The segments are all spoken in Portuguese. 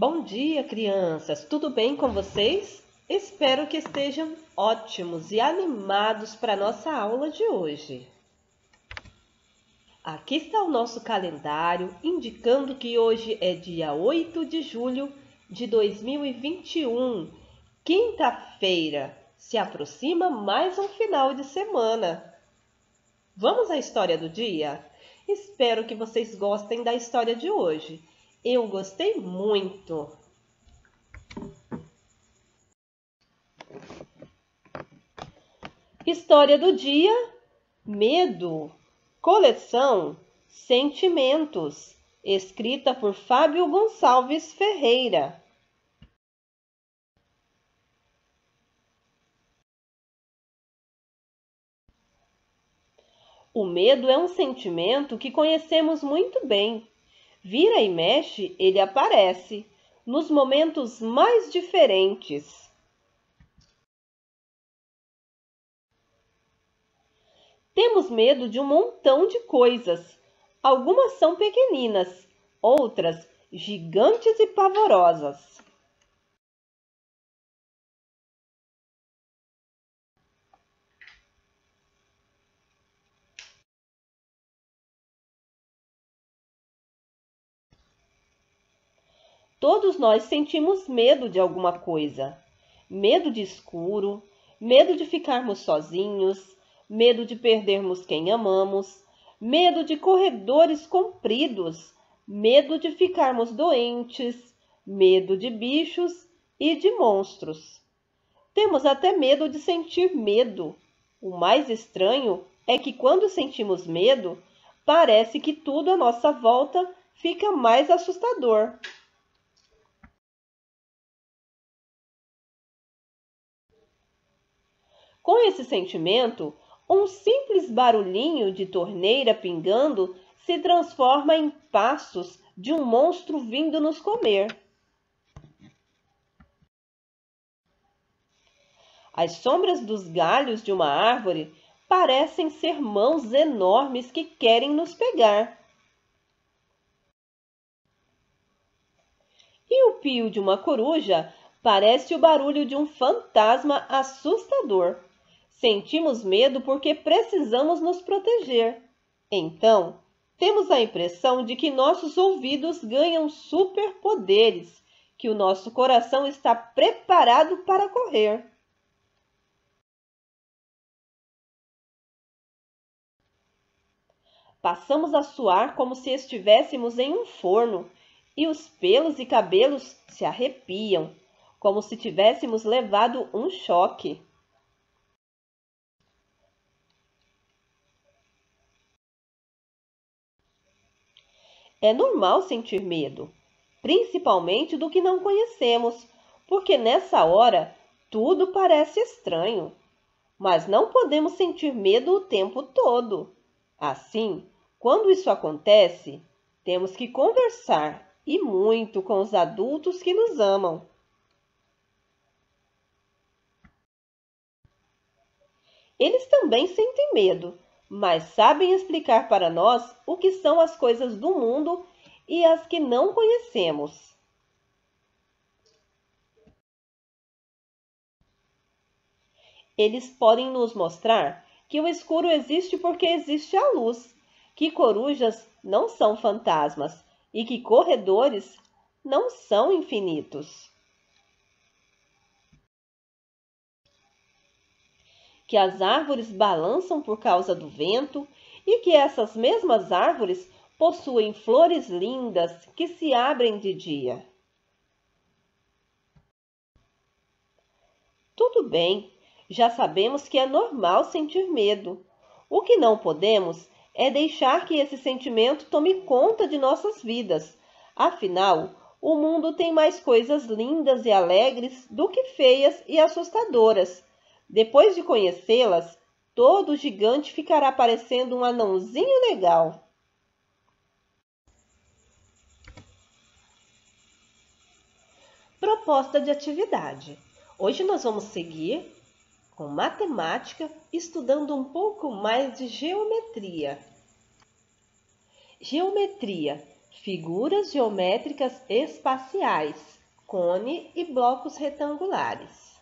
Bom dia, crianças! Tudo bem com vocês? Espero que estejam ótimos e animados para a nossa aula de hoje. Aqui está o nosso calendário indicando que hoje é dia 8 de julho de 2021, quinta-feira. Se aproxima mais um final de semana. Vamos à história do dia? Espero que vocês gostem da história de hoje. Eu gostei muito. História do dia: Medo. Coleção Sentimentos, escrita por Fábio Gonçalves Ferreira. O medo é um sentimento que conhecemos muito bem. Vira e mexe, ele aparece nos momentos mais diferentes. Temos medo de um montão de coisas. Algumas são pequeninas, outras gigantes e pavorosas. Todos nós sentimos medo de alguma coisa. Medo de escuro, medo de ficarmos sozinhos, medo de perdermos quem amamos, medo de corredores compridos, medo de ficarmos doentes, medo de bichos e de monstros. Temos até medo de sentir medo. O mais estranho é que quando sentimos medo, parece que tudo à nossa volta fica mais assustador. Com esse sentimento, um simples barulhinho de torneira pingando se transforma em passos de um monstro vindo nos comer. As sombras dos galhos de uma árvore parecem ser mãos enormes que querem nos pegar. E o pio de uma coruja parece o barulho de um fantasma assustador. Sentimos medo porque precisamos nos proteger. Então, temos a impressão de que nossos ouvidos ganham superpoderes, que o nosso coração está preparado para correr. Passamos a suar como se estivéssemos em um forno, e os pelos e cabelos se arrepiam, como se tivéssemos levado um choque. É normal sentir medo, principalmente do que não conhecemos, porque nessa hora tudo parece estranho. Mas não podemos sentir medo o tempo todo. Assim, quando isso acontece, temos que conversar e muito com os adultos que nos amam. Eles também sentem medo, mas sabem explicar para nós o que são as coisas do mundo e as que não conhecemos. Eles podem nos mostrar que o escuro existe porque existe a luz, que corujas não são fantasmas e que corredores não são infinitos. Que as árvores balançam por causa do vento e que essas mesmas árvores possuem flores lindas que se abrem de dia. Tudo bem, já sabemos que é normal sentir medo. O que não podemos é deixar que esse sentimento tome conta de nossas vidas. Afinal, o mundo tem mais coisas lindas e alegres do que feias e assustadoras. Depois de conhecê-las, todo gigante ficará parecendo um anãozinho legal. Proposta de atividade. Hoje nós vamos seguir com matemática, estudando um pouco mais de geometria. Geometria, Figuras geométricas espaciais, cone e blocos retangulares.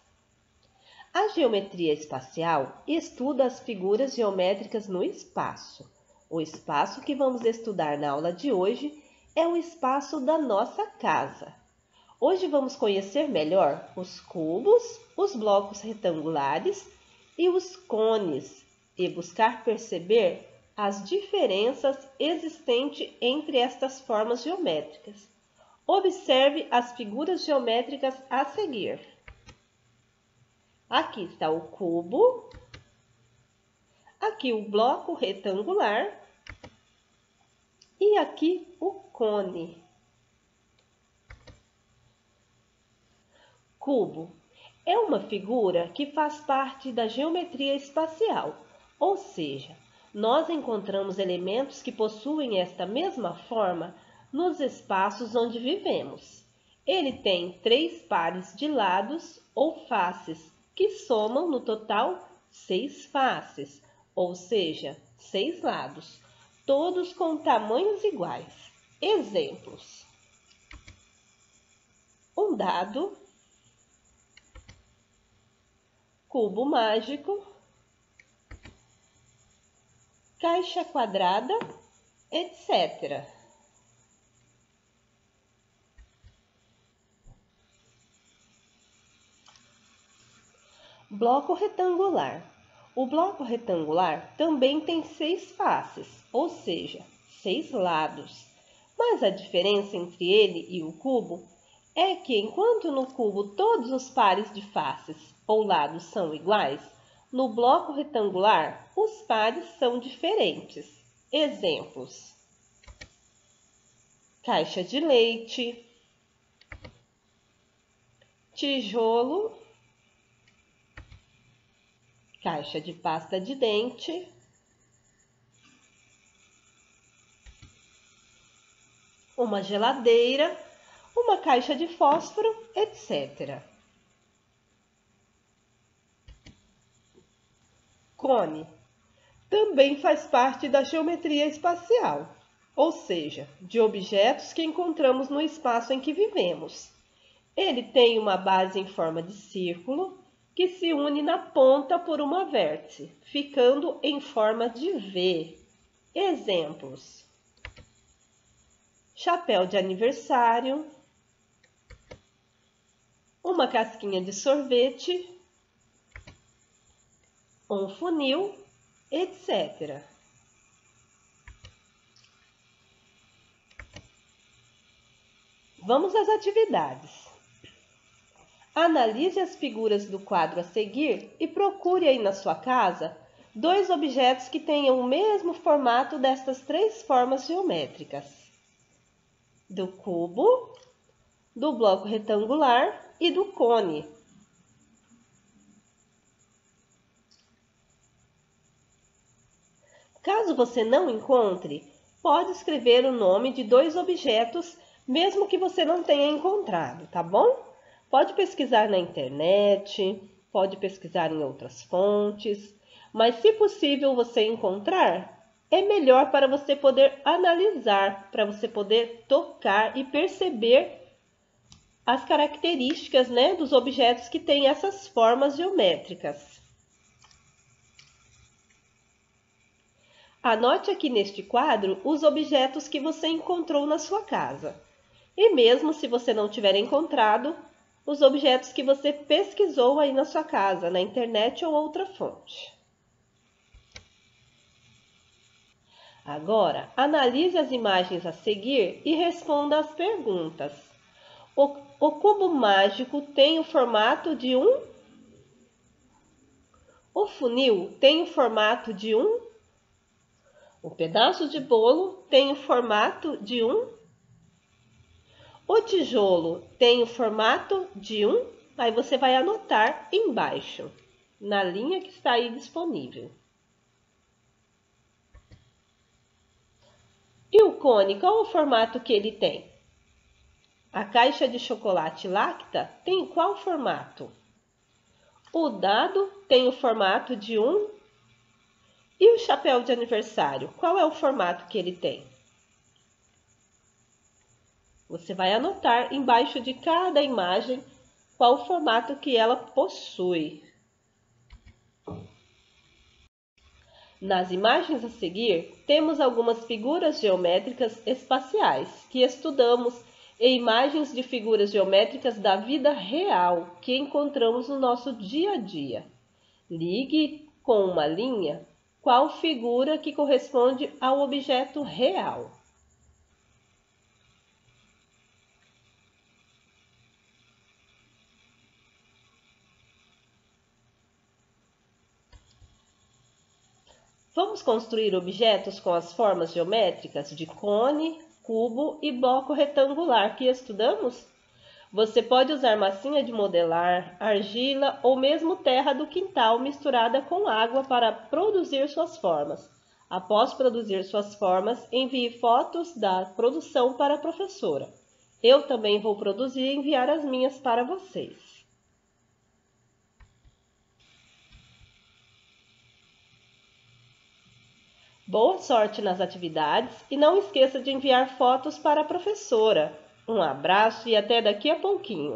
A geometria espacial estuda as figuras geométricas no espaço. O espaço que vamos estudar na aula de hoje é o espaço da nossa casa. Hoje vamos conhecer melhor os cubos, os blocos retangulares e os cones e buscar perceber as diferenças existentes entre estas formas geométricas. Observe as figuras geométricas a seguir. Aqui está o cubo, aqui o bloco retangular e aqui o cone. Cubo é uma figura que faz parte da geometria espacial, ou seja, nós encontramos elementos que possuem esta mesma forma nos espaços onde vivemos. Ele tem 3 pares de lados ou faces, que somam no total 6 faces, ou seja, 6 lados, todos com tamanhos iguais. Exemplos: um dado, cubo mágico, caixa quadrada, etc. Bloco retangular. O bloco retangular também tem 6 faces, ou seja, 6 lados. Mas a diferença entre ele e o cubo é que, enquanto no cubo todos os pares de faces ou lados são iguais, no bloco retangular os pares são diferentes. Exemplos: caixa de leite, tijolo, caixa de pasta de dente, uma geladeira, uma caixa de fósforo, etc. Cone também faz parte da geometria espacial, ou seja, de objetos que encontramos no espaço em que vivemos. Ele tem uma base em forma de círculo que se une na ponta por uma vértice, ficando em forma de V. Exemplos: chapéu de aniversário, uma casquinha de sorvete, um funil, etc. Vamos às atividades. Analise as figuras do quadro a seguir e procure aí na sua casa 2 objetos que tenham o mesmo formato destas 3 formas geométricas: do cubo, do bloco retangular e do cone. Caso você não encontre, pode escrever o nome de 2 objetos, mesmo que você não tenha encontrado, tá bom? Pode pesquisar na internet, pode pesquisar em outras fontes, mas se possível você encontrar, é melhor para você poder analisar, para você poder tocar e perceber as características, dos objetos que têm essas formas geométricas. Anote aqui neste quadro os objetos que você encontrou na sua casa. E mesmo se você não tiver encontrado, os objetos que você pesquisou aí na sua casa, na internet ou outra fonte. Agora, analise as imagens a seguir e responda as perguntas. O cubo mágico tem o formato de um? O funil tem o formato de um? O pedaço de bolo tem o formato de um? O tijolo tem o formato de um? Aí você vai anotar embaixo, na linha que está aí disponível. E o cone, qual o formato que ele tem? A caixa de chocolate Lacta tem qual formato? O dado tem o formato de um? E o chapéu de aniversário, qual é o formato que ele tem? Você vai anotar embaixo de cada imagem qual o formato que ela possui. Nas imagens a seguir, temos algumas figuras geométricas espaciais que estudamos e imagens de figuras geométricas da vida real que encontramos no nosso dia a dia. Ligue com uma linha qual figura que corresponde ao objeto real. Vamos construir objetos com as formas geométricas de cone, cubo e bloco retangular que estudamos? Você pode usar massinha de modelar, argila ou mesmo terra do quintal misturada com água para produzir suas formas. Após produzir suas formas, envie fotos da produção para a professora. Eu também vou produzir e enviar as minhas para vocês. Boa sorte nas atividades e não esqueça de enviar fotos para a professora. Um abraço e até daqui a pouquinho.